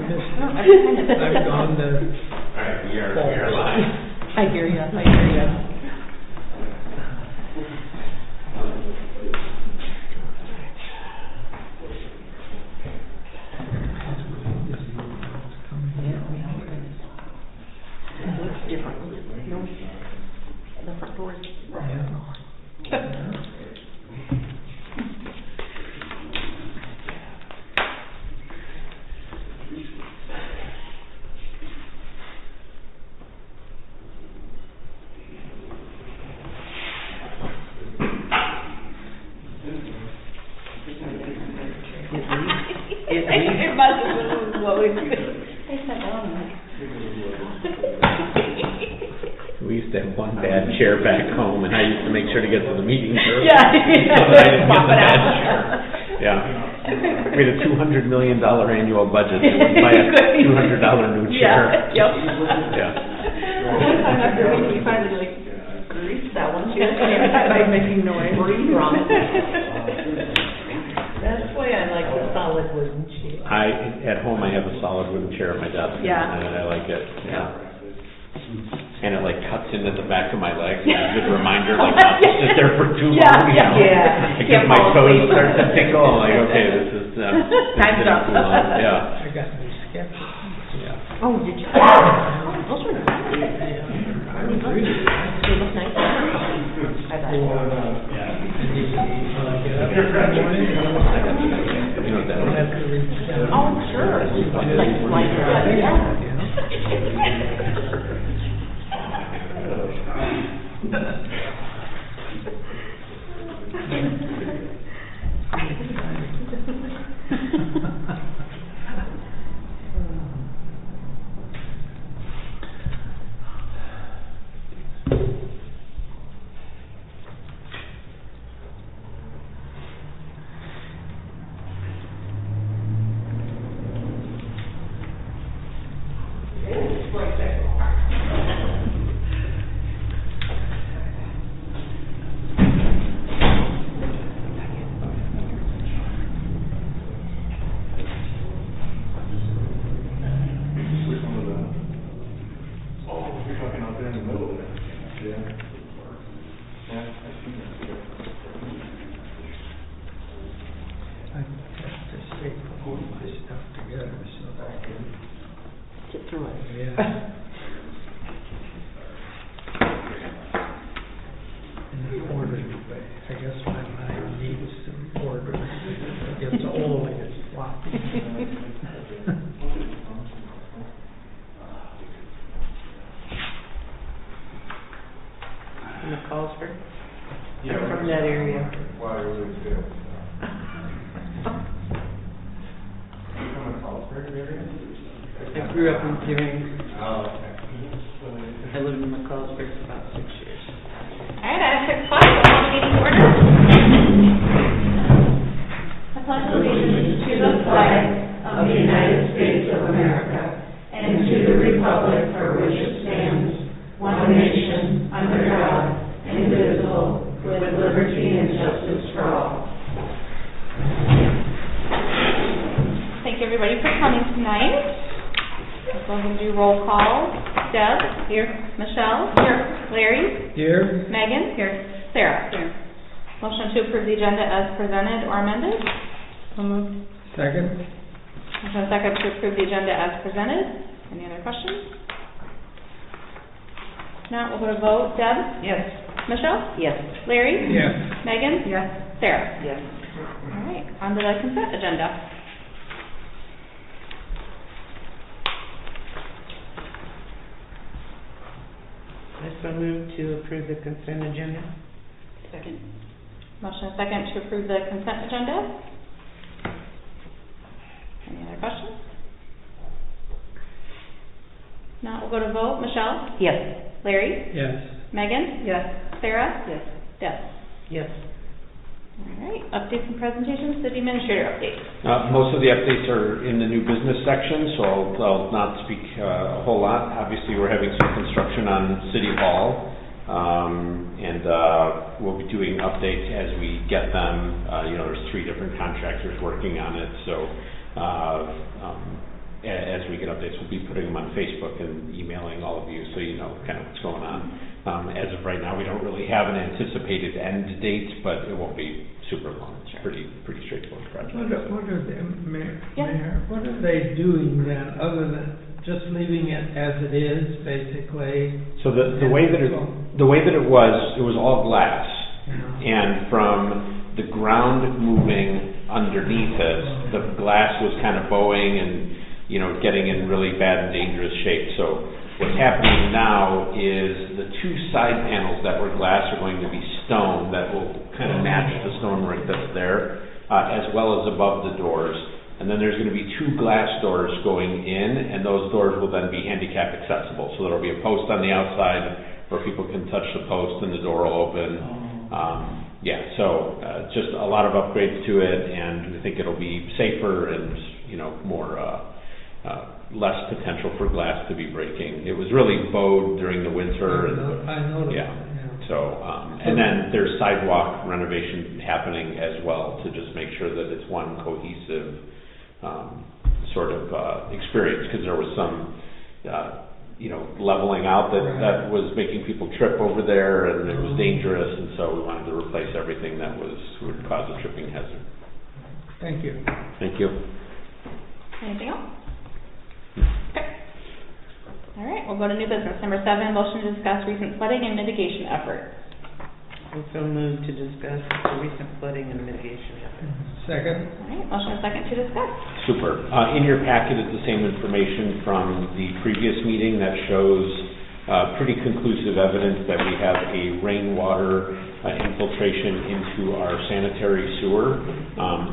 I've gone to. All right, we are live. I hear you. Looks different. No, the front door is It must have been loading. They said, We used to have one bad chair back home, and I used to make sure to get to the meetings early. Yeah. So that I didn't get Swap the it bad out. chair. Yeah. We had a $200 million annual budget. They wouldn't buy a $200 new chair. Yeah, yep. Yeah. I'm after we finally like grease that one chair by making noise. Breathe wrong. That's why I like the solid wooden chair. At home, I have a solid wooden chair at my desk. Yeah. And I like it. Yeah. And it like cuts into the back of my legs. It's a good reminder, like not to sit there for too long. You know? Yeah. Because my toes start to tickle. I'm like, okay, this is Time's up. too long. Yeah. I got new sketches. Yeah. Oh, did you? Oh, those were nice. They look nice. I bet. Get up in the morning, You know what that don't have is? to reach Oh, sure. Like slider. Yeah. I have to say, hold my stuff together so that I can, Get through it. yeah. In an orderly way. I guess my mind needs some order. It gets old, it gets floppy. In the Carlsberg? I'm from that area. Why are we still? From a Carlsberg area? I grew up in Deering. Oh, okay. I lived in McCallsburg for about 6 years. All right, at 6 o'clock, we'll call the meeting to order. I pledge allegiance to the flag of the United States of America and to the republic for which it stands, one nation, under God, indivisible, with liberty and justice for all. Thank you, everybody, for coming tonight. We'll go ahead and do roll call. Deb? Here. Michelle? Here. Larry? Here, Megan? Here. Sarah? Here. Motion to approve the agenda as presented or amended? So moved. second, Motion and second to approve the agenda as presented. Any other questions? If not, we'll go to vote. Deb? Yes. Michelle? Yes. Larry? yes. Megan? Yes. Sarah? Yes. All right, on to the consent agenda. I so move to approve the consent agenda. Second. Motion and second to approve the consent agenda. Any other questions? Now we'll go to vote. Michelle? Yes. Larry? Yes. Megan? Yes. Sarah? Yes. Deb? Yes. All right, updates and presentations, city administrator updates. Most of the updates are in the new business section, so I'll not speak a whole lot. Obviously, we're having some construction on City Hall, and we'll be doing updates as we get them. There's 3 different contractors working on it, so as updates. We'll be putting them on Facebook and emailing all of you so you know kind of what's going on. As of right now, we don't really have an anticipated end date, but it won't be super long. It's pretty straightforward project. What are they, Yeah. Mayor, what are they doing then, other than just leaving it as it is, basically? So the way that it was all glass, and from the ground moving underneath it, the glass was kind of bowing and getting in really bad and dangerous shape. So what's happening now is the two side panels that were glass are going to be stone that will kind of match the stonework that's there, as well as above the doors. And then there's going to be two glass doors going in, and those doors will then be handicap accessible. So there'll be a post on the outside where people can touch the post and the door will open. Just a lot of upgrades to it, and I think it'll be safer and more less potential for glass to be breaking. It was really bowed during the winter. I noticed. Yeah. So, and then there's sidewalk renovation happening as well to just make sure that it's one cohesive sort of experience, because there was some leveling out that was making people trip over there, and it was dangerous, and so we wanted to replace everything that would cause a tripping hazard. Thank you. Thank you. Anything else? Okay. All right, we'll go to new business. Number 7, motion to discuss recent flooding and mitigation efforts. Also move to discuss the recent flooding and mitigation efforts. Second. All right, motion and second to discuss. Super. In your packet is the same information from the previous meeting that shows pretty conclusive evidence that we have a rainwater infiltration into our sanitary sewer.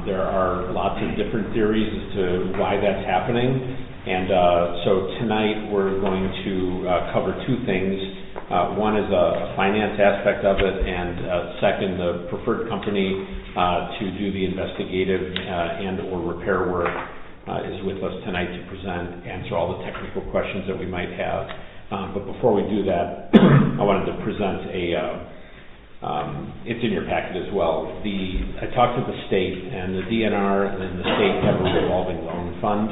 There are lots of different theories as to why that's happening. And so tonight we're going to cover two things. One is a finance aspect of it, and second, the preferred company to do the investigative and or repair work is with us tonight to answer all the technical questions that we might have. But before we do that, I wanted to present it's in your packet as well. I talked to the state, and the DNR and the state have a revolving loan fund.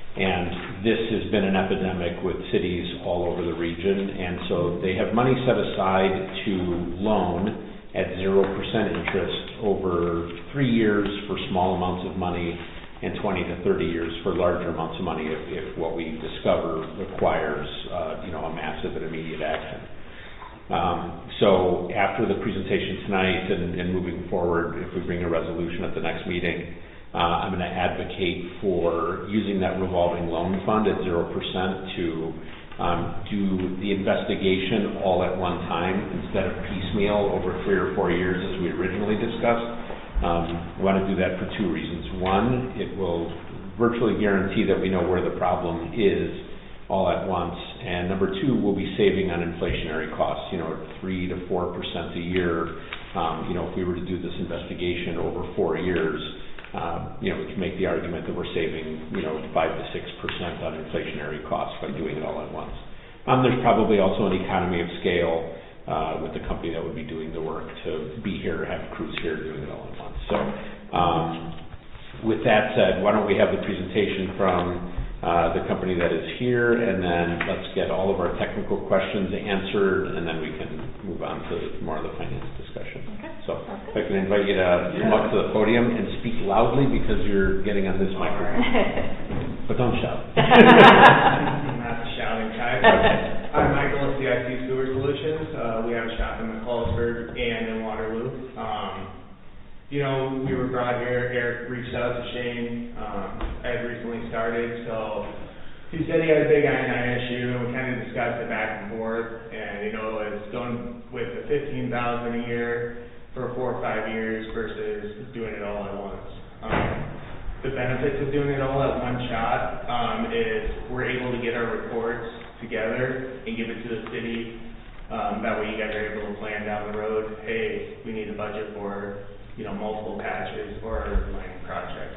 And this has been an epidemic with cities all over the region, and so they have money set aside to loan at 0% interest over 3 years for small amounts of money and 20 to 30 years for larger amounts of money if what we discover requires a massive and immediate action. So after the presentation tonight and moving forward, if we bring a resolution at the next meeting, I'm going to advocate for using that revolving loan fund at 0% to do the investigation all at one time instead of piecemeal over 3 or 4 years as we originally discussed. I want to do that for 2 reasons. One, it will virtually guarantee that we know where the problem is all at once. And number 2, we'll be saving on inflationary costs, 3 to 4% a year. If we were to do this investigation over 4 years, we can make the argument that we're saving, 5 to 6% on inflationary costs by doing it all at once. There's probably also an economy of scale with the company that would be doing the work to be here, have crews here doing it all at once. So, with that said, why don't we have the presentation from the company that is here, and then let's get all of our technical questions answered, and then we can move on to more of the finance discussion. Okay. So if I can invite you to come up to the podium and speak loudly because you're getting on this microphone. But don't shout. I'm not the shouting type. I'm Michael with CIC Sewer Solutions. We have a shop in McCullisburg and in Waterloo. We were brought here. Eric reached out to Shane. I had recently started, so he said he had a big I&I issue, and we kind of discussed it back and forth. And it's going with the $15,000 a year for 4 or 5 years versus doing it all at once. The benefits of doing it all at one shot is we're able to get our reports together and give it to the city. That way, you guys are able to plan down the road. Hey, we need a budget for multiple patches or mining projects.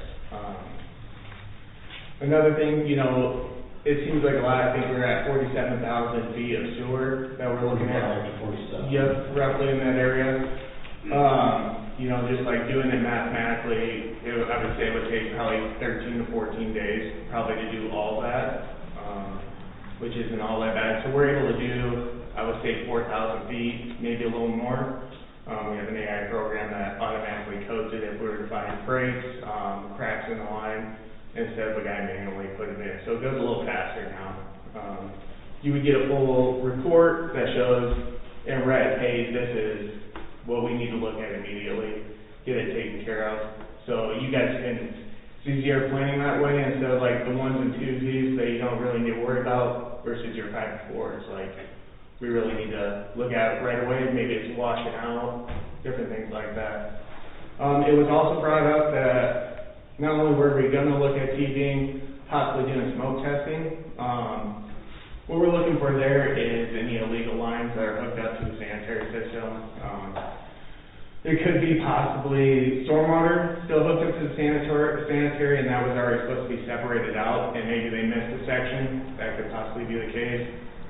Another thing, it seems like a lot. I think we're at 47,000 feet of sewer that we're looking at. 47. Yep, roughly in that area. Just like doing it mathematically, I would say it would take probably 13 to 14 days probably to do all that. which isn't all that bad. So we're able to do, I would say, 4,000 feet, maybe a little more. We have an AI program that automatically codes it if we were to find breaks, cracks in the line, instead of a guy manually putting it in. So it goes a little faster now. You would get a full report that shows in red, hey, this is what we need to look at immediately, get it taken care of. So you guys can, it's easier planning that way instead of like the ones and twosies that you don't really need to worry about versus your 5-4s. Like, we really need to look at it right away, maybe it's washing out, different things like that. It was also brought up that not only were we gonna look at TVing, possibly doing smoke testing, what we're looking for there is any illegal lines that are hooked up to the sanitary system. There could be possibly stormwater still hooked up to the sanitary, and that was already supposed to be separated out, and maybe they missed a section. That could possibly be the case.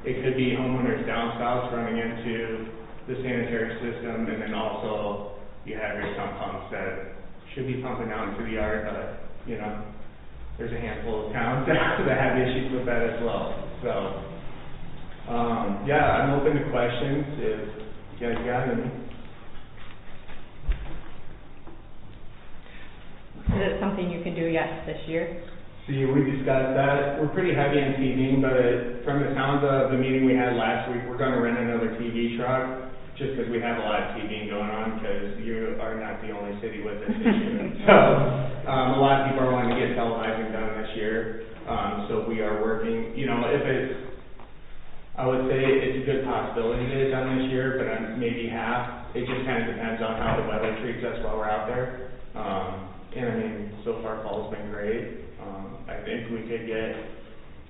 It could be homeowners downspouts running into the sanitary system, and then also you have your sump pumps that should be pumping out into the yard, but, you know, there's a handful of towns that have issues with that as well. So, yeah, I'm open to questions if you guys got any. Is it something you can do yet this year? See, we discussed that. We're pretty heavy in TVing, but from the sounds of the meeting we had last week, we're gonna rent another TV truck, just because we have a lot of TVing going on, because you are not the only city with this issue. So, a lot of people are wanting to get televising done this year, so we are working, you know, if it's, I would say it's a good possibility to get it done this year, but maybe half. It just kind of depends on how the weather treats us while we're out there. And I mean, so far fall's been great. I think we could get,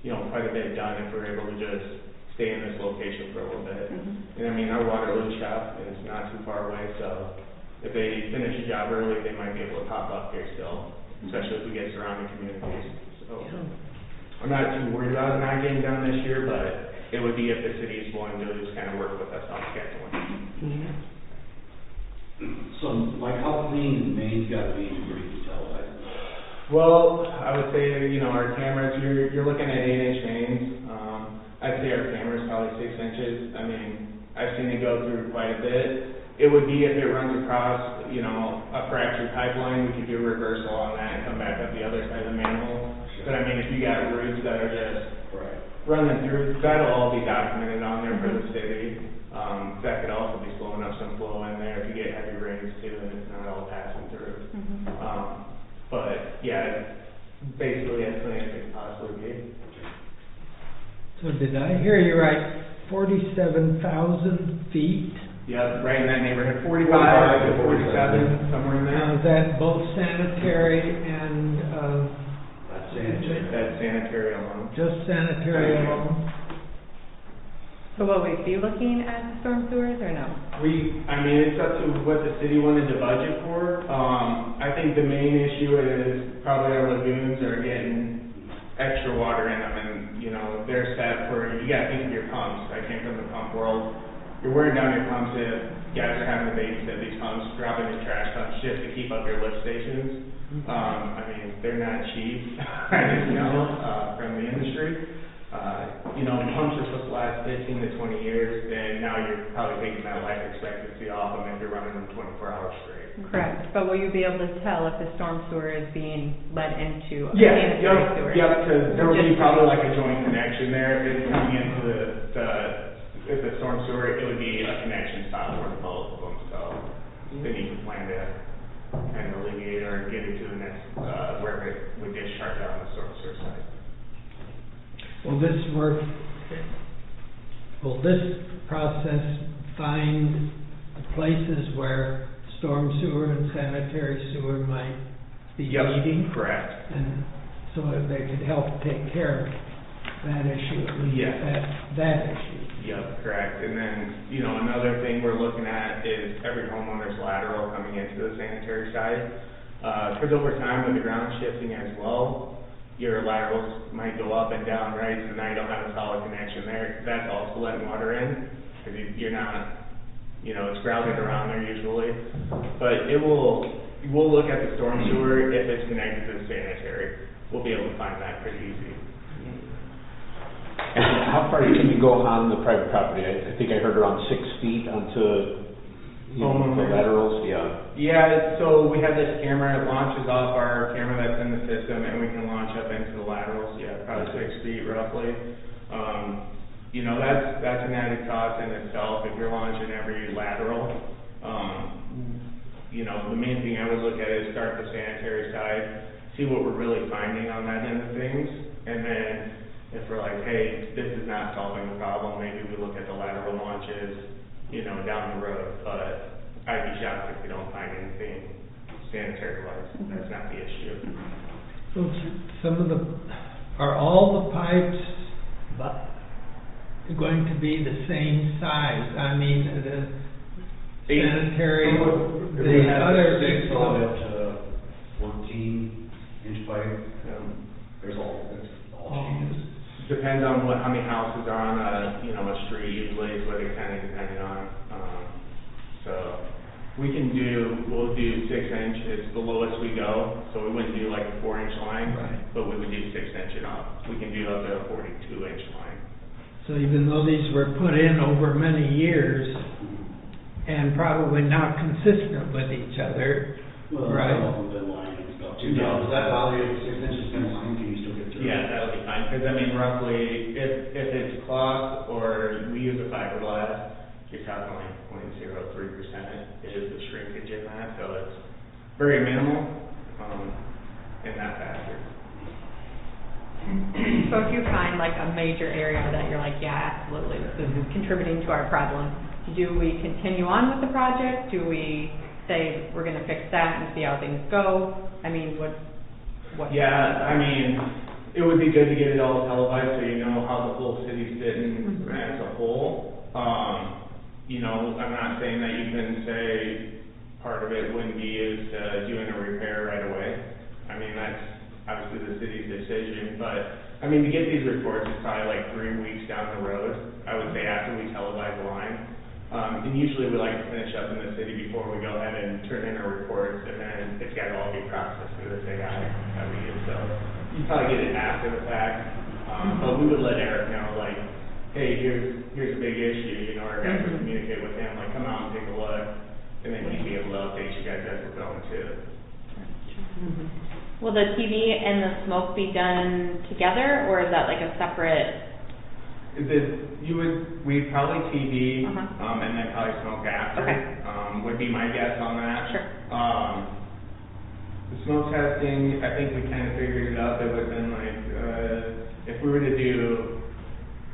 you know, quite a bit done if we're able to just stay in this location for a little bit. And I mean, our Waterloo shop is not too far away, so if they finish the job early, they might be able to pop up here still, especially if we get surrounding communities. So I'm not too worried about it not getting done this year, but it would be if the city is willing to just kind of work with us on scheduling. So, like, how clean is Maine's gotta be to bring the televising? Well, I would say, you know, our cameras, you're looking at 8-inch mains. I'd say our camera's probably 6 inches. I mean, I've seen it go through quite a bit. It would be if it runs across, you know, a fractured pipeline, we could do a reversal on that and come back up the other side of the manhole. But I mean, if you got roots that are just running through, that'll all be documented on there for the city. That could also be slowing up some flow in there if you get heavy rains too, and it's not all passing through. But yeah, basically as clean as it could possibly be. So did I hear you right, 47,000 feet? Yep, right in that neighborhood, 45 to 47, somewhere in Now, there. is that both sanitary and, That's sanitary. That's sanitary alone. just sanitary alone? So will we be looking at storm sewers or no? I mean, it's up to what the city wanted to budget for. I think the main issue is probably our lagoons are getting extra water in them, and, you know, they're set for, you gotta think of your pumps. I came from the pump world. You're wearing down your pumps if guys are having to babysit these pumps, dropping your trash pumps just to keep up your lift stations. I mean, they're not cheap, I just know, from the industry. You know, pumps are supposed to last 15 to 20 years, and now you're probably taking that life expectancy off them if you're running them 24 hours straight. Correct, but will you be able to tell if the storm sewer is being led into a Yeah, sanitary sewer? yep, because there will be probably like a joint connection there. If it's coming into if the storm sewer, it would be a connection style for both of them, so they need to plan to kind of alleviate or get it to the next, wherever it would discharge out on the storm sewer side. Will this process find places where storm sewer and sanitary sewer might be Yep, meeting? correct. And so that they could help take care of that issue, at least Yes. that issue. Yep, correct. And then, you know, another thing we're looking at is every homeowner's lateral coming into the sanitary side. Because over time with the ground shifting as well, your laterals might go up and down, right? So now you don't have a solid connection there. That's also letting water in, because you're not, you know, it's grouted around there usually. But we'll look at the storm sewer if it's connected to the sanitary. We'll be able to find that pretty easy. And how far can you go on the private property? I think I heard around 6 feet onto, the laterals, yeah. Yeah, so we have this camera, it launches off our camera that's in the system, and we can launch up into the laterals, probably 6 feet roughly. That's an added cost in itself if you're launching every lateral. The main thing I would look at is start the sanitary side, see what we're really finding on that end of things, and then if we're like, hey, this is not solving the problem, maybe we look at the lateral launches, down the road, but I'd be shocked if we don't find anything sanitary-wise. That's not the issue. So are all the pipes going to be the same size? I mean, the sanitary, We have other 6 all the way up to 14-inch pipe. That's all changes. Depends on how many houses are on a street, usually is what it kind of depending on. So we'll do 6 inch, it's the lowest we go, so we wouldn't do like a 4-inch line, but we would do 6 inch and up. We can do up to a 42-inch line. So even though these were put in over many years and probably not consistent with each other, Well, right? some of them line and stuff too. Now, does that bother you, 6 inches kind of line, can you still get through? Yeah, that would be fine, because roughly, if it's cloth or we use a fiberglass, you're talking like 0.03% is the shrinkage in that, so it's very minimal in that factor. So if you find like a major area that you're like, yeah, absolutely, this is contributing to our problem, do we continue on with the project? Do we say we're going to fix that and see how things go? I mean, what? Yeah, it would be good to get it all televised so you know how the whole city's sitting as a whole. I'm not saying that you can say part of it wouldn't be is doing a repair right away. That's obviously the city's decision, but to get these reports is probably like 3 weeks down the road. I would say after we televise the line. And usually we like to finish up in the city before we go ahead and turn in our reports, and then it's got to all be processed through this AI that we use. So you probably get it after the fact, but we would let Eric know, like, hey, here's a big issue, our guys would communicate with him, like, come out and take a look, and then he'd be able to update you guys as we're going too. Will the TV and the smoke be done together, or is that like a separate? We'd probably TV, Uh-huh. and then probably smoke after. Okay. Would be my guess on that. Sure. The smoke testing, I think we kind of figured it out. It would have been like, if we were to do,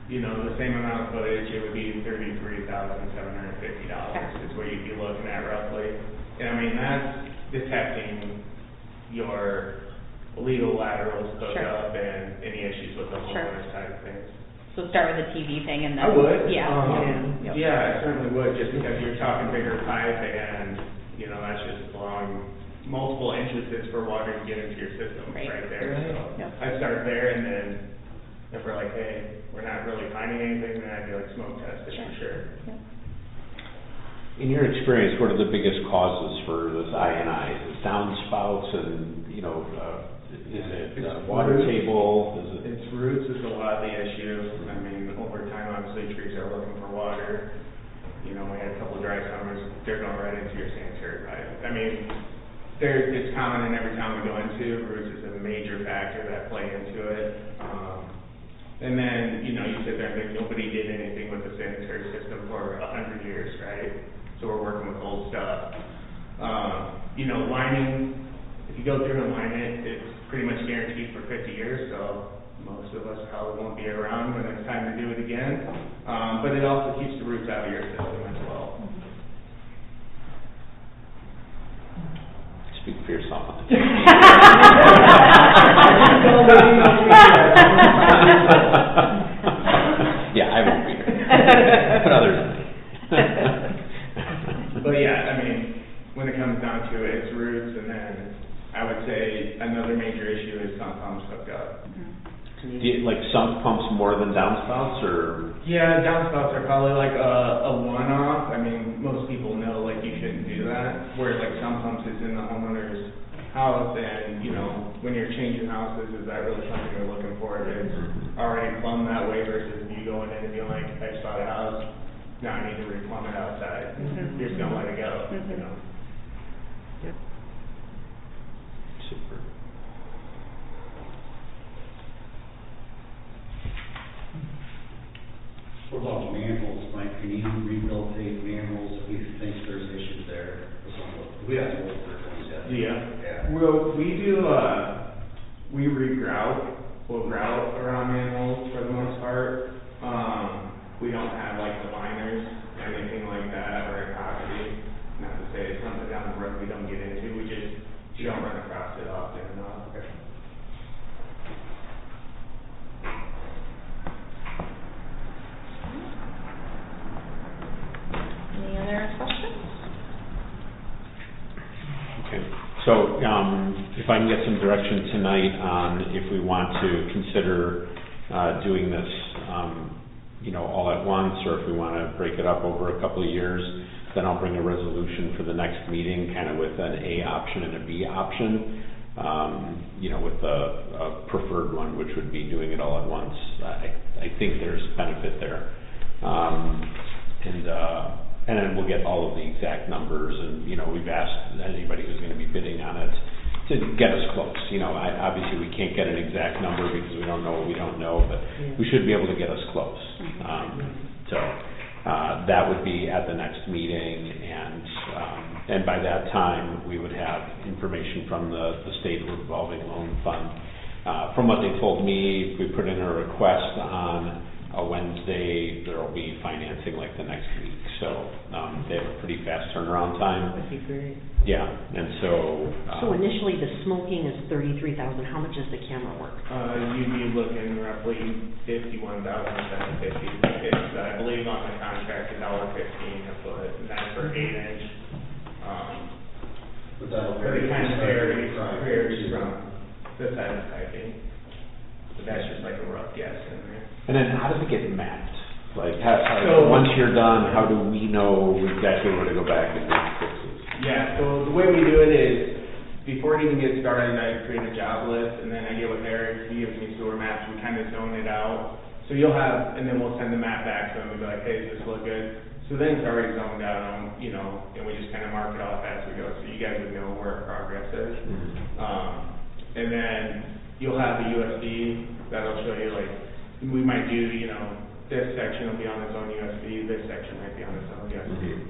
the same amount of footage, it would be $33,750 is what you'd be looking at roughly. And that's detecting your illegal laterals hooked Sure. up and any issues with the Sure. homeowner side of things. So start with the TV thing and then. I would. Yeah. Yeah, I certainly would, just because you're talking bigger pipe and, that's just allowing multiple entrances for water to get into your system Right. there. So Yep. I'd start there, and then if we're like, hey, we're not really finding anything, then I'd be like smoke test it for sure. Yep. In your experience, what are the biggest causes for this I&I? Is it downspouts and, is it water table? Is it? Its roots is a lot of the issue. Over time, obviously, trees are looking for water. We had a couple of dry summers, they're going right into your sanitary pipe. It's common in every town we go into. Roots is a major factor that play into it. And then, you sit there and think nobody did anything with the sanitary system for 100 years, right? So we're working with old stuff. Lining, if you go through and line it, it's pretty much guaranteed for 50 years, so most of us probably won't be around when it's time to do it again. But it also keeps the roots out of your system as well. Speak for yourself. Yeah, I won't be here. But others may. But yeah, when it comes down to it, it's roots, and then I would say another major issue is sump pumps hooked up. Do you, like sump pumps more than downspouts, or? Yeah, downspouts are probably like a one-off. Most people know like you shouldn't do that. Whereas like sump pumps is in the homeowner's house, and when you're changing houses, is that really something you're looking for? It's already plumbed that way versus you going in and being like, I just bought a house, now I need to re-plumb it outside. Mhm. You're just gonna let it go, Mhm. you know? Super. What about manholes, Mike? Can you rehabilitate manholes if we think there's issues there? Or something? We have to look for ones yet. Yeah. Well, we do, we re-grout, we'll grout around manholes for the most part. We don't have like the liners, anything like that, or epoxy. Not to say it's something down the road we don't get into, we don't run across it often enough. Any other questions? Okay, so, if I can get some direction tonight on if we want to consider, doing this, all at once, or if we want to break it up over a couple of years, then I'll bring a resolution for the next meeting, kind of with an A option and a B option, with a preferred one, which would be doing it all at once. I think there's benefit there. And then we'll get all of the exact numbers, and, we've asked anybody who's going to be bidding on it to get us close. Obviously we can't get an exact number because we don't know what we don't know, but we should be able to get us close. That would be at the next meeting, and by that time, we would have information from the state revolving loan fund. From what they told me, if we put in a request on a Wednesday, there will be financing like the next week. So they have a pretty fast turnaround time. That'd be great. Yeah, and so. So initially, the smoking is $33,000. How much is the camera work? You'd be looking roughly $51,750. It's, I believe on the contract, $1.15 a foot, and that's for 8-inch. But that'll But it kind of varies vary from the type of piping. But that's just like a rough guess in there. And then how does it get mapped? Like, So- once you're done, how do we know exactly where to go back and make fixes? Yeah, so the way we do it is, before it even gets started, I create a job list, and then I get with Eric, he gives me sewer maps, we kind of zone it out. So you'll have, and then we'll send the map back to them and be like, hey, does this look good? So then it's already zoned out on, and we just kind of mark it off as we go, so you guys would know where our progress is. And then you'll have the USB, that'll show you, like, we might do, this section will be on its own USB, this section might be on its own USB.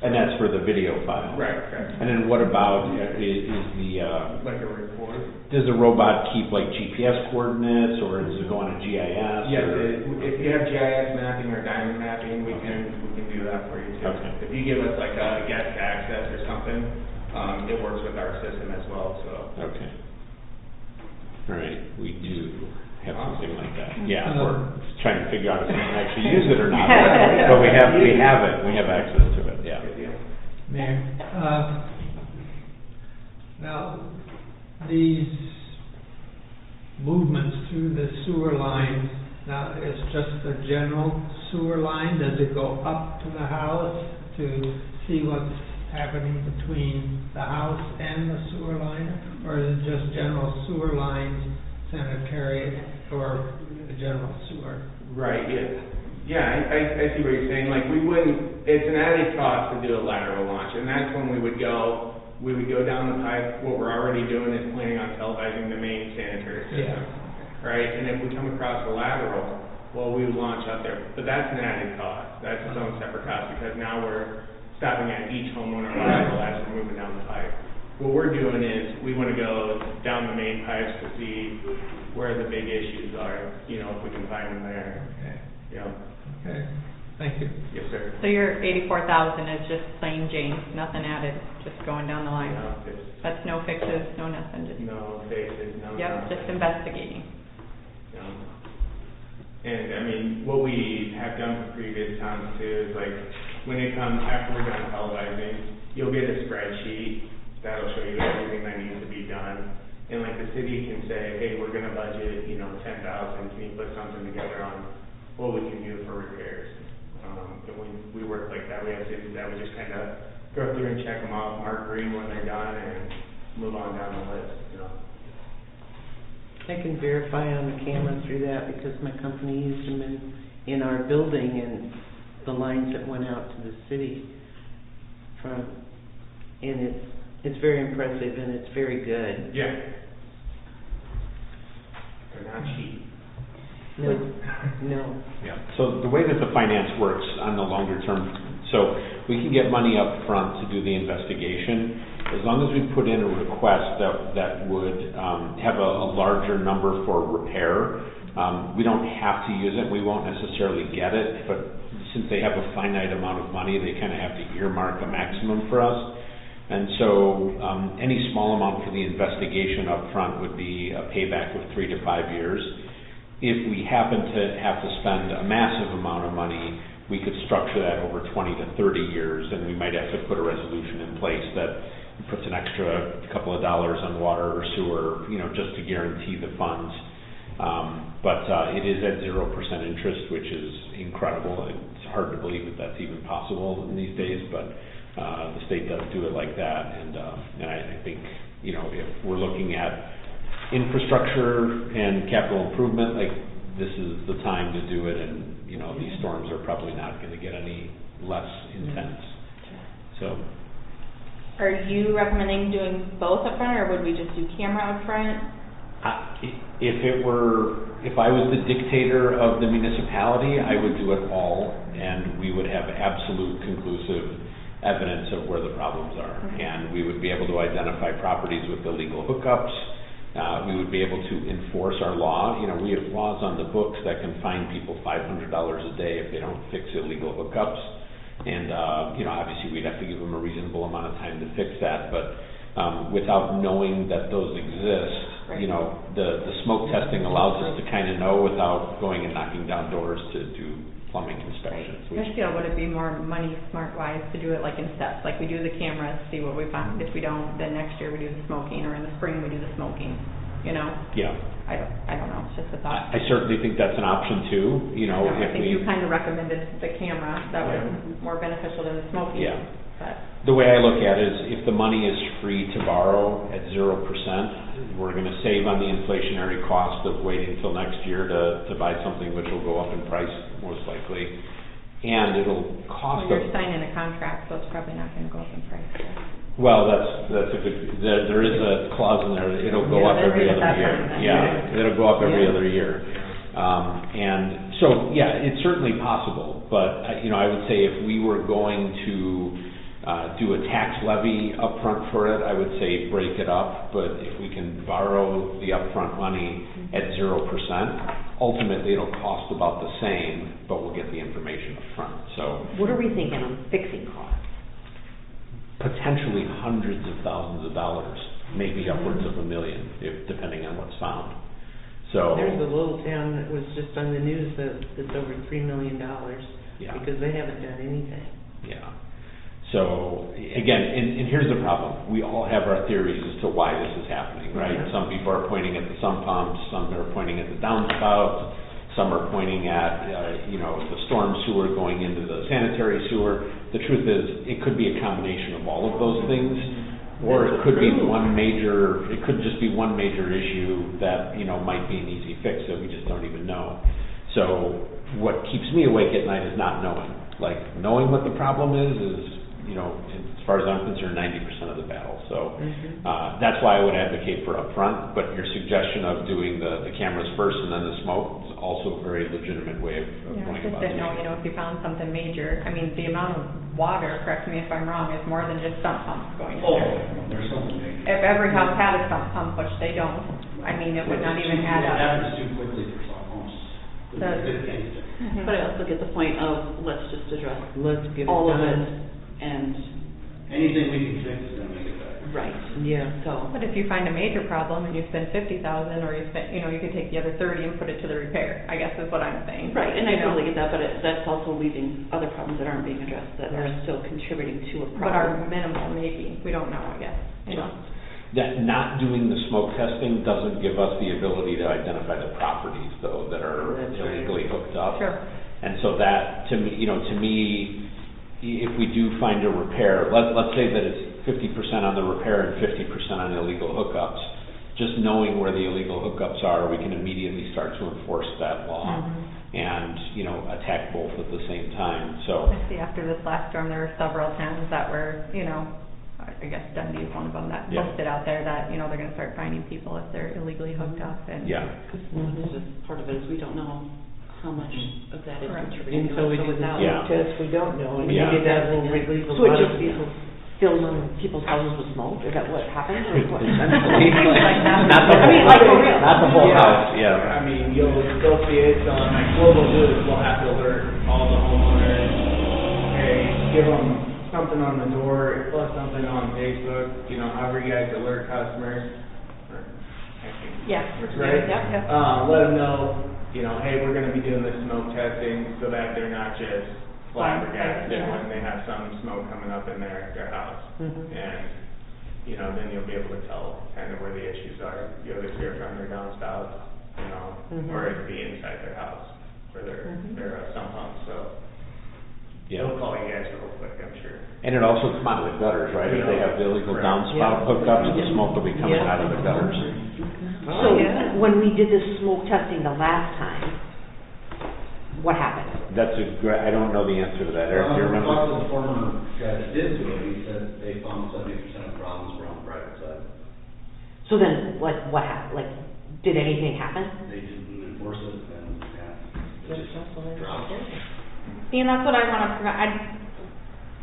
And that's for the video file? Right. And then what about, is the, Like a report? does the robot keep like GPS coordinates, or does it go on a GIS? Yes, or- if you have GIS mapping or diamond mapping, we can do that for you too. Okay. If you give us like a guest access or something, it works with our system as well, so. Okay. All right, we do have something like that. Yeah, Uh, we're trying to figure out if we can actually use it or not, but we have it, we have access to it, yeah. Good deal. Mayor, now, these movements through the sewer lines, now, it's just the general sewer line? Does it go up to the house to see what's happening between the house and the sewer line? Or is it just general sewer lines, sanitary, or the general sewer? Right, yeah, I see what you're saying, like, it's an added cost to do a lateral launch, and that's when we would go down the pipe. What we're already doing is planning on televising the main sanitary system, right? And if we come across a lateral, well, we would launch up there, but that's an added cost, that's its own separate cost, because now we're stopping at each homeowner lateral as we're moving down the pipe. What we're doing is, we want to go down the main pipes to see where the big issues are, if we can find them there. Okay, Yeah. okay, thank you. Yes, sir. So your 84,000 is just plain Jane, nothing added, just going down the line? No, it's, That's no fixes, no nothing, just, no faces, no. yep, nothing. just investigating. No. And I mean, what we have done for previous times too is like, when it comes, after we're done televising, you'll get a spreadsheet that'll show you everything that needs to be done. And like the city can say, hey, we're gonna budget, 10,000, can you put something together on what we can do for repairs? And we work like that. We have cities that we just kind of go through and check them off, mark green when they're done, and move on down the list, I can verify on the camera through that because my company used them in our building and the lines that went out to the city from, and it's very impressive and it's very good. Yeah. They're not cheap. No. Yeah, so the way that the finance works on the longer term, so we can get money up front to do the investigation, as long as we put in a request that would have a larger number for repair. We don't have to use it, we won't necessarily get it, but since they have a finite amount of money, they kind of have to earmark a maximum for us. And so any small amount for the investigation up front would be a payback of 3 to 5 years. If we happen to have to spend a massive amount of money, we could structure that over 20 to 30 years, and we might have to put a resolution in place that puts an extra couple of dollars on water or sewer, just to guarantee the funds. But it is at 0% interest, which is incredible. It's hard to believe that that's even possible in these days, but the state does do it like that. And I think, if we're looking at infrastructure and capital improvement, like, this is the time to do it, and these storms are probably not going to get any less intense. So, Are you recommending doing both up front, or would we just do camera up front? If I was the dictator of the municipality, I would do it all, and we would have absolute conclusive evidence of where the problems are, and we would be able to identify properties with illegal hookups. We would be able to enforce our law. We have laws on the books that can fine people $500 a day if they don't fix illegal hookups. And, obviously we'd have to give them a reasonable amount of time to fix that. But without knowing that those exist, Right. The smoke testing allows us to kind of know without going and knocking down doors to do plumbing inspections. I feel, would it be more money smart wise to do it like in steps, like we do the cameras, see what we find, if we don't, then next year we do the smoking, or in the spring we do the smoking, Yeah. I don't know, it's just a thought. I certainly think that's an option too, I if think we. you kind of recommended the camera, that was more beneficial than the smoking. Yeah. But, The way I look at it is, if the money is free to borrow at 0%, we're going to save on the inflationary cost of waiting until next year to buy something which will go up in price most likely, and it'll cost well, us. you're signing a contract, so it's probably not going to go up in price. Well, that's a good. There is a clause in there. It'll go up every other year. Yeah, it'll go up every other year. And so, it's certainly possible. But I would say if we were going to do a tax levy upfront for it, I would say break it up. But if we can borrow the upfront money at 0%, ultimately it'll cost about the same, but we'll get the information upfront. So What are we thinking on fixing costs? potentially hundreds of thousands of dollars, maybe upwards of $1 million, depending on what's found. So There's a little town that was just on the news that's over $3 million Yeah. because they haven't done anything. Yeah. So again, and here's the problem: we all have our theories as to why this is happening, right? Mhm. Some people are pointing at the sump pumps, some are pointing at the downspouts, some are pointing at the storm sewer going into the sanitary sewer. The truth is, it could be a combination of all of those things, or it could be one major. It could just be one major issue that might be an easy fix that we just don't even know. So what keeps me awake at night is not knowing. Like, knowing what the problem is as far as I'm concerned, 90% of the battle. So that's why I would advocate for upfront. But your suggestion of doing the cameras first and then the smoke is also a very legitimate way of going Just about didn't know, it. if you found something major, I mean, the amount of water, correct me if I'm wrong, is more than just sump pumps going in there. There's something major. If every house had a sump pump, which they don't, I mean, it would not even add It up. happens too quickly for some homes. But I also get the point of, let's just address Let's get it all of it, done. and, Anything we can fix is gonna make it better. right, Yeah. so. But if you find a major problem and you spend 50,000, or you spend, you could take the other 30 and put it to the repair, I guess is what I'm saying. Right, and I You know? totally get that, but that's also leaving other problems that aren't being addressed, that are still contributing to a But are problem. minimal, maybe, we don't know, I guess, That not doing the smoke testing doesn't give us the ability to identify the properties, though, that are That's right. illegally hooked up. Sure. And so that, to me, if we do find a repair, let's say that it's 50% on the repair and 50% on illegal hookups, just knowing where the illegal hookups are, we can immediately start to enforce that law and, attack both at the same time, so. I see after this last storm, there were several towns that were, I guess Dundee is one of them that Yeah. posted out there that, they're gonna start finding people if they're illegally hooked up and. Yeah, This is part of it, is we don't know how much of that is Correct. contributing to Until we it, so do the without. Yeah. smoke test, we don't know, and Yeah. maybe that will relieve a So it lot of just people. fills people's houses with smoke, is that what happens, or what? Essentially, Like that. not the I mean, whole, like, for real. not the whole Yeah. house, yeah. I mean, you'll see it, so like what we'll do is we'll have to alert all the homeowners, hey, give them something on the door, plus something on Facebook, however you guys alert customers. Yeah. That's right. Yep. Let them know, hey, we're gonna be doing this smoke testing so that they're not just flabbergasted Yeah. when they have some smoke coming up in their house. And, then you'll be able to tell kind of where the issues are. You'll either hear from their downspouts, or it'd be inside their house for their sump pumps, so. Yeah. They'll call you guys real quick, I'm sure. And it also come out of the gutters, right? If they have the illegal Correct. downspout hookups, the smoke will be coming Yeah. out of the gutters. So, when we did this smoke testing the last time, what happened? That's I don't know the answer to that. Eric, do you remember? Talked to the former guy that did do it, he said they found 70% of problems were on the private side. So then, what happened, did anything happen? They didn't enforce it, and, it just dropped. See, and that's what I want to prevent. I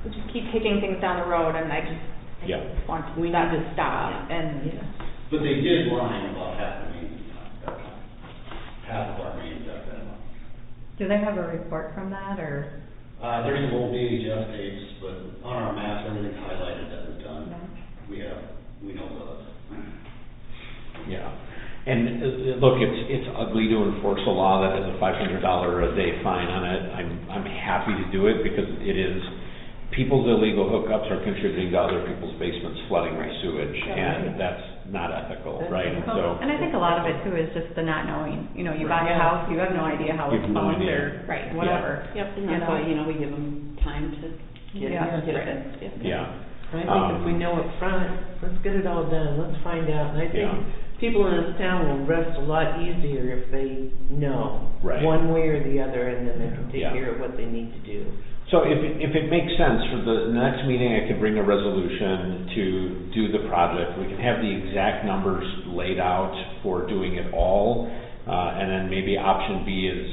just keep kicking things down the road, and I Yeah. want that to stop. And But they did line about half of our mains up that month. Do they have a report from that, or? There's some old VHS tapes, but on our maps, everything's highlighted that we've done. We know those. Yeah. And look, it's ugly to enforce a law that has a $500 a day fine on it. I'm happy to do it because it is, people's illegal hookups are contributing to other people's basements flooding with sewage, and that's not ethical, right? So, And I think a lot of it too is just the not knowing, you buy a house, you have no idea how You it's have no pumped idea. or whatever. Yep, and that's why, we give them time to get Yeah. it fixed, yeah. yeah. I think if we know up front, let's get it all done, let's find out, and I think people in this town will rest a lot easier if they know, Right. one way or the other, and then they can take Yeah. care of what they need to do. So if it makes sense, for the next meeting, I could bring a resolution to do the project. We can have the exact numbers laid out for doing it all. And then maybe option B is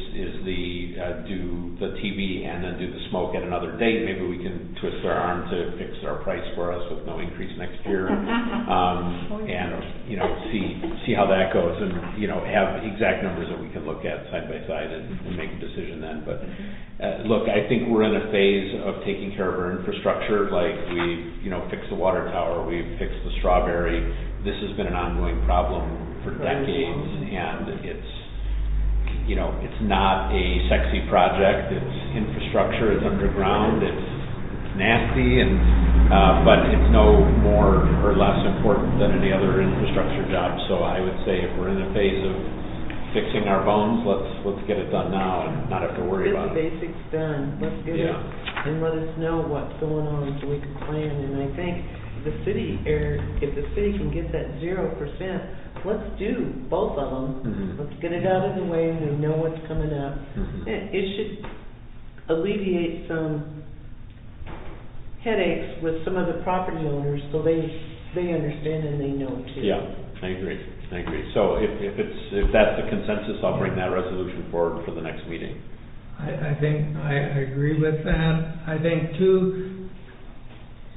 do the TV and then do the smoke at another date. Maybe we can twist our arm to fix our price for us with no increase next year. And, see how that goes and, have exact numbers that we can look at side by side and make a decision then. But, look, I think we're in a phase of taking care of our infrastructure, like we've, fixed the water tower, we've fixed the Strawberry. This has been an ongoing problem for decades, and it's not a sexy project. It's infrastructure, it's underground, it's nasty, and but it's no more or less important than any other infrastructure job. So I would say if we're in a phase of fixing our bones, let's get it done now and not have to worry about Get it. the basics done, let's get it, and let us know what's going on so we can plan, and I think if the city can get that 0%, let's do both of them. Mhm. Let's get it out of the way, and we know what's coming up. Mhm. It should alleviate some headaches with some of the property owners, so they understand and they know too. Yeah, I agree. So if that's the consensus, I'll bring that resolution forward for the next meeting. I think I agree with that. I think too,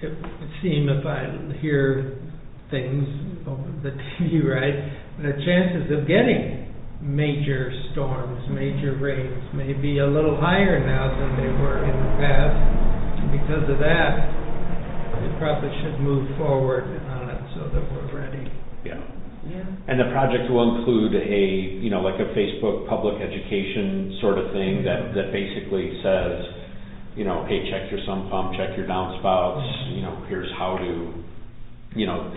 it would seem if I hear things over the TV, right, the chances of getting major storms, major rains may be a little higher now than they were in the past. And because of that, we probably should move forward on it so that we're ready. Yeah. Yeah. And the project will include like a Facebook public education sort of thing that basically says, hey, check your sump pump, check your downspouts, here's how to,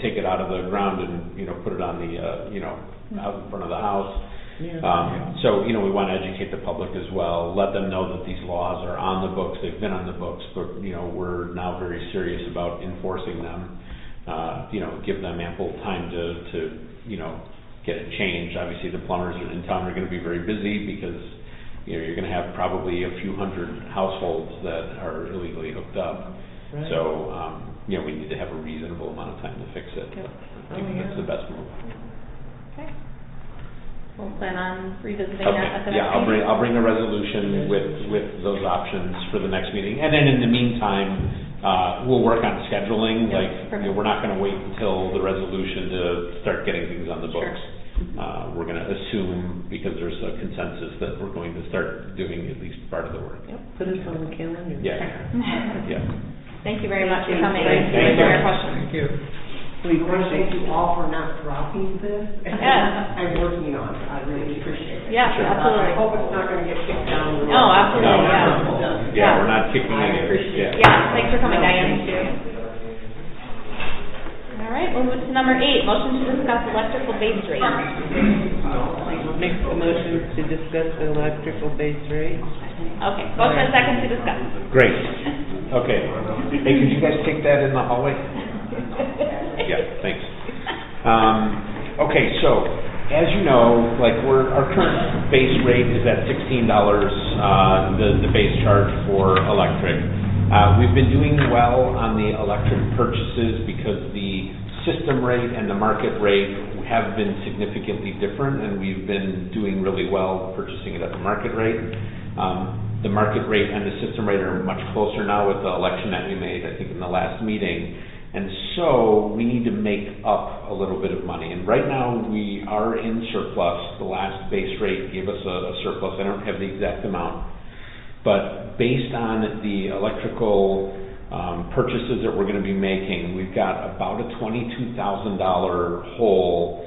take it out of the ground and, put it on the, out in front of the house. Yeah. So, we want to educate the public as well, let them know that these laws are on the books, they've been on the books, but, we're now very serious about enforcing them. give them ample time to get it changed. Obviously, the plumbers in town are going to be very busy because, you're going to have probably a few hundred households that are illegally hooked up. Right. So, we need to have a reasonable amount of time to fix it. Yep. I think that's the best move. Okay. We'll plan on revisiting that at the next Yeah, meeting. I'll bring a resolution with those options for the next meeting. And then in the meantime, we'll work on scheduling. Yep, Like, perfect. we're not gonna wait until the resolution to start getting things on the Sure. books. We're gonna assume, because there's a consensus, that we're going to start doing at least part of the work. Yep, put us on the calendar. Yeah, yeah. Thank you very much for Thank coming. you. Thank Thank you for you. your questions. Thank you. We I want to thank appreciate you all for not dropping this. Yeah. I'm working on it, I really appreciate it. Yeah, Sure. absolutely. I hope it's not going to get kicked down the road. No, absolutely, yeah. Yeah, Yeah. we're not kicking I it. appreciate it. Yeah, thanks for coming, No, Diane. thank you. All right, we'll move to number 8, motion to discuss electrical base rate. Make the motion to discuss the electrical base rate. Okay, motion and second to discuss. Great. Okay. Hey, could you guys take that in the hallway? Yeah, thanks. Okay, so, as you know, our current base rate is at $16, the base charge for electric. We've been doing well on the electric purchases because the system rate and the market rate have been significantly different, and we've been doing really well purchasing it at the market rate. The market rate and the system rate are much closer now with the election that we made, I think, in the last meeting. And so we need to make up a little bit of money. And right now we are in surplus. The last base rate gave us a surplus. I don't have the exact amount. But based on the electrical purchases that we're going to be making, we've got about a $22,000 hole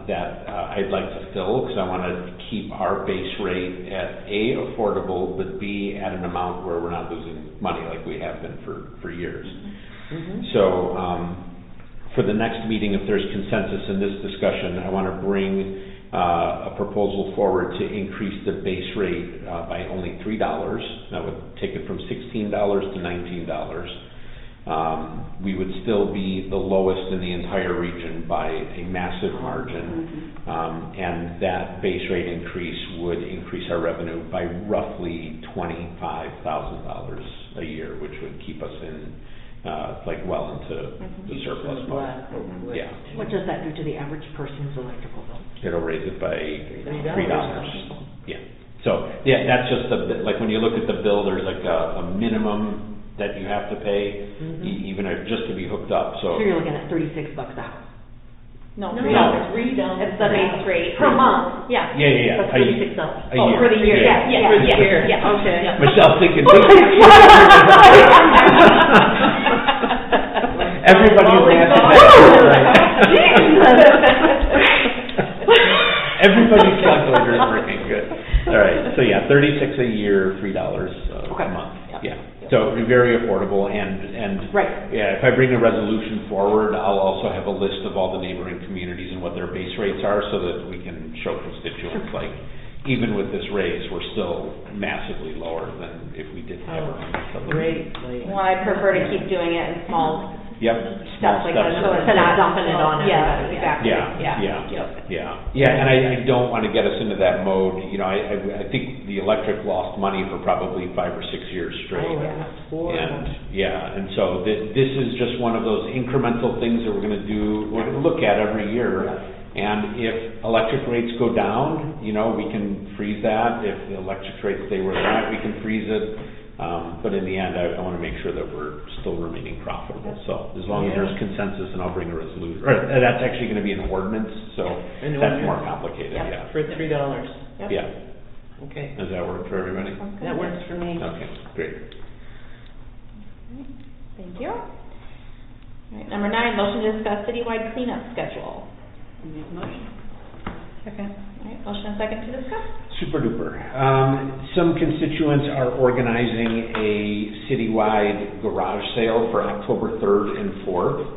that I'd like to fill, because I want to keep our base rate at A, affordable, but B, at an amount where we're not losing money like we have been for years. So for the next meeting, if there's consensus in this discussion, I want to bring a proposal forward to increase the base rate by only $3. That would take it from $16 to $19. We would still be the lowest in the entire region by a massive margin, and that base rate increase would increase our revenue by roughly $25,000 a year, which would keep us in well into the surplus mode. Yeah. What does that do to the average person's electrical bill? It'll raise it by $3. Yeah. So, that's just when you look at the bill, there's a minimum that you have to pay, even just to be hooked up. So you're looking at $36 a house? No, No. $3. It's the base rate. Per month? Yeah. Yeah. That's $36. A year. For the year, Yeah. yeah. For the yeah, year. yeah. Okay. Yeah. Michelle's thinking. Everybody's Everybody's calculator is working good. All right, so $36 a year, $3 a month. Yeah, so very affordable, and Right. yeah, if I bring a resolution forward, I'll also have a list of all the neighboring communities and what their base rates are, so that we can show constituents even with this raise, we're still massively lower than if we didn't have it. Great. Well, I prefer to keep doing it in small Yep. steps like that, so it's not dumping it on everybody. Exactly. Yeah, and I don't want to get us into that mode. I think the electric lost money for probably 5 or 6 years straight. Oh, that's horrible. And so this is just one of those incremental things that we're going to look at every year. And if electric rates go down, we can freeze that. If the electric rates stay where they're at, we can freeze it. But in the end, I want to make sure that we're still remaining profitable. So as long as there's consensus, and I'll bring a resolution, or that's actually going to be an ordinance, so that's more complicated, yeah. For $3. Yeah. Okay. Does that work for everybody? That works for me. Okay, great. Thank you. All right, number 9, motion to discuss citywide cleanup schedule. Motion. Second. All right, motion and second to discuss. Super duper. Some constituents are organizing a citywide garage sale for October 3rd and 4th.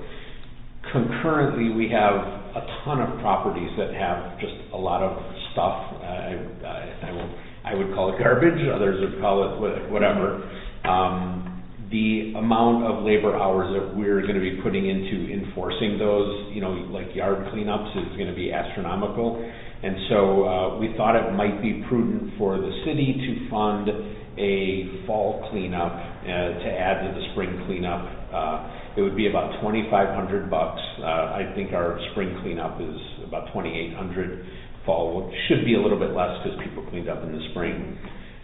Concurrently, we have a ton of properties that have just a lot of stuff. I would call it garbage. Others would call it whatever. the amount of labor hours that we're gonna be putting into enforcing those, you know, like yard cleanups is gonna be astronomical. And so, we thought it might be prudent for the city to fund a fall cleanup, to add to the spring cleanup. It would be about $2,500. I think our spring cleanup is about $2,800. Fall should be a little bit less because people cleaned up in the spring.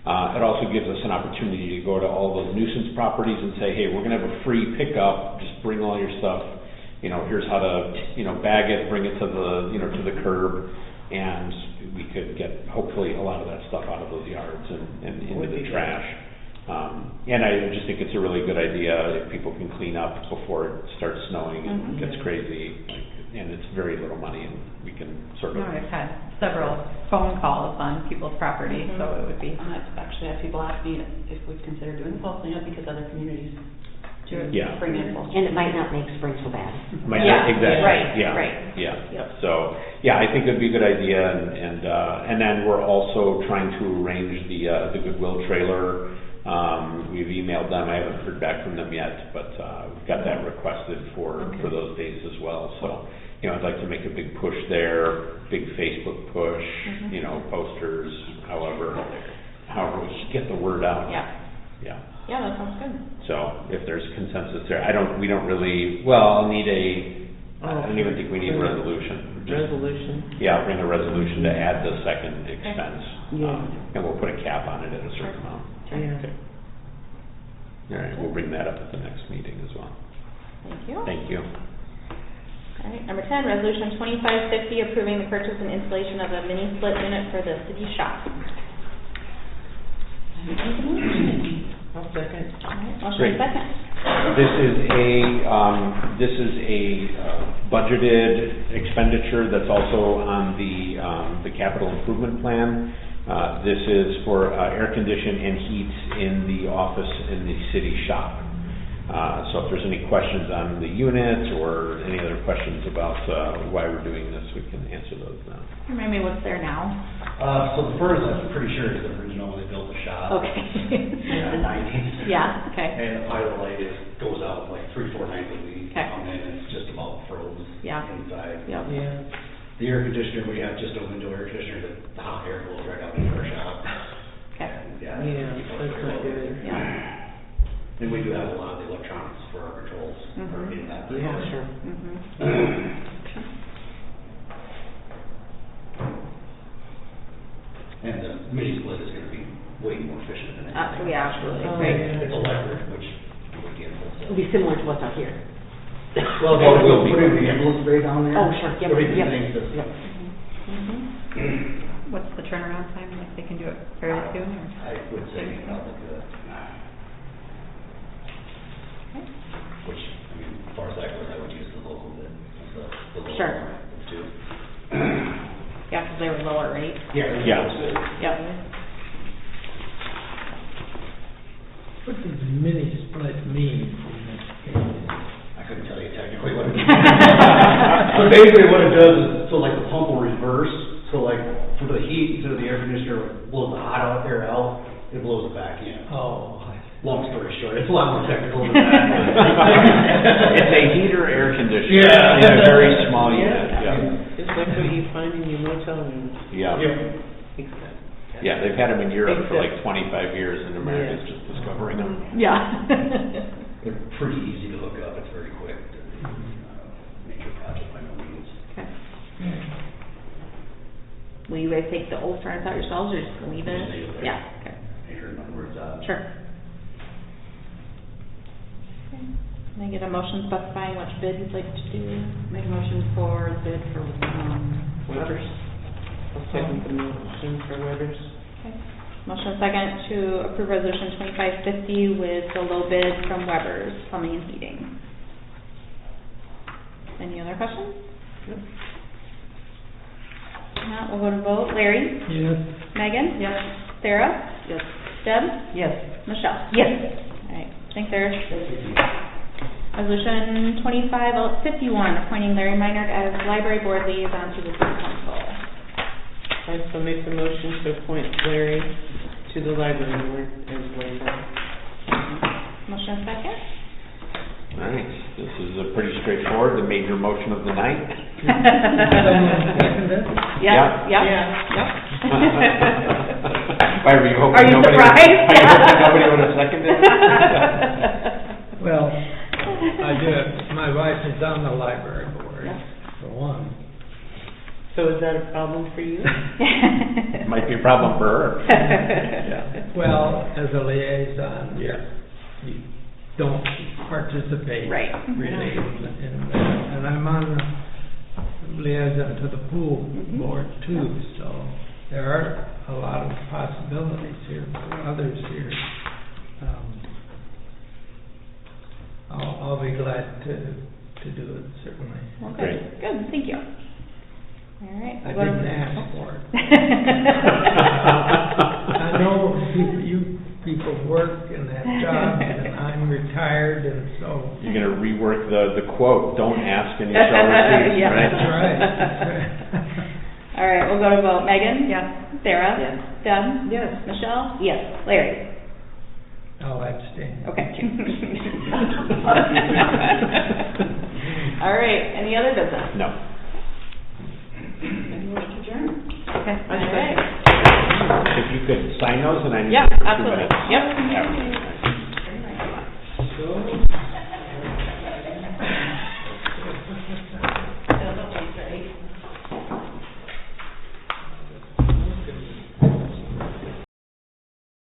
It also gives us an opportunity to go to all those nuisance properties and say, hey, we're gonna have a free pickup, just bring all your stuff, you know, here's how to, you know, bag it, bring it to the, you know, to the curb, and we could get hopefully a lot of that stuff out of those yards and into the trash. And I just think it's a really good idea if people can clean up before it starts snowing and gets crazy, and it's very little money, and we can sort of. No, I've had several phone calls on people's property, so it would be. I've actually had people ask me if we'd consider doing fall cleanup because other communities do it Yeah. spring and fall. And it might not make spring so bad. Exactly. Right, Yeah. right. Yeah. Yep. So, yeah, I think it'd be a good idea, and then we're also trying to arrange the Goodwill trailer. We've emailed them. I haven't heard back from them yet, but we've got that requested for those days as well. So, you know, I'd like to make a big push there, big Facebook push, you know, posters, however we should get the word out. Yeah. Yeah. Yeah, that sounds good. So if there's consensus there, we don't really, well, I'll need I don't even think we need a resolution. Resolution. Yeah, bring a resolution to add the second expense. Yeah. And we'll put a cap on it at a certain amount. Yeah. All right, we'll bring that up at the next meeting as well. Thank you. Thank you. All right, number 10, resolution 2550, approving the purchase and installation of a mini split unit for the city shop. I'll second. All right, motion Great. second. This is a budgeted expenditure that's also on the capital improvement plan. This is for air condition and heat in the office in the city shop. So if there's any questions on the unit or any other questions about why we're doing this, we can answer those now. Remind me what's there now. So the furnace, I'm pretty sure is original when they built the shop. Okay. In the 90s. Yeah, okay. And the pilot light goes out like 3-4 nights a week. Okay. And it's just about froze Yeah. inside. Yep. Yeah. The air conditioner, we have just a window air conditioner, the hot air blows right out into our shop. Okay. And, Yeah, that's not good. Yeah. And we do have a lot of the electronics for our controls are in that. Yeah, sure. And the mini split is gonna be way more efficient than anything. Yeah, absolutely. Oh, Great. yeah. It's electric, which we can't. It'll be similar to what's up here. Well, Well, it will be. put in the ambulance bay down there. Oh, sure, yep, Everything yep, thanks to. yep. What's the turnaround time? Like they can do it fairly soon, or? I would say probably good. Which, I mean, as far as that goes, I would use the local bid, the local Sure. one, too. Yeah, because they were lower, right? Yeah. Yeah. Yep. What does mini split mean in this case? I couldn't tell you technically what it means. But basically what it does is, so like the pump will reverse, so like for the heat, instead of the air conditioner blows the hot out air out, it blows it back in. Oh, Long story short, it's a lot more technical than that. It's a heater air conditioner. Yeah. In a very small unit, It's like what you find in your motel rooms. Yeah. Except. Yeah, they've had them in Europe for like Except- 25 years, and America's just discovering them. Yeah. They're pretty easy to hook up, it's very quick. Major project by no means. Okay. Will you guys take the old furnace out yourselves, or just leave it? Just leave it there. Yeah, okay. Major numbers, Sure. Can I get a motion specifying which bid you'd like to do? Make a motion for the bid for, Weber's. I'll second the motion for Weber's. Okay. Motion second to approve resolution 2550 with the low bid from Weber's Plumbing and Heating. Any other questions? Yep. Not, we'll go to vote. Larry? yes. Megan? Yes. Sarah? yes. Deb? Yes. Michelle? Yes. All right, thanks, Eric. Resolution 2551, appointing Larry Meinert as library board liaison to the city council. I also make the motion to appoint Larry to the library board as liaison. Motion second. the major motion of the night. Someone seconded? Yeah, yeah. Why, were you hoping Are you nobody? surprised? Are you hoping nobody would have seconded? Well, I do. My wife is on the library board, for one. So is that a problem for you? Might be a problem for her. Yeah. Well, as a liaison, you don't participate Right. really in that. And I'm on the liaison to the pool board too, so there are a lot of possibilities here for others here. I'll be glad to do it, certainly. Well, good, Great. good, thank you. All right. I we'll go to- didn't ask for it. I know you people work and have jobs, and I'm retired, and so. You're gonna rework the quote, "Don't ask and you shall receive," Yeah. right? That's right. All right, we'll go to vote. Megan? Yes. Sarah? Yes. Deb? Yes. Michelle? Yes. Larry? I'll abstain. Okay. All right, any other business? No. Adjourn. Okay. I All right. If you could sign those, and I need Yeah, you for 2 absolutely. minutes. Yep. That would be nice.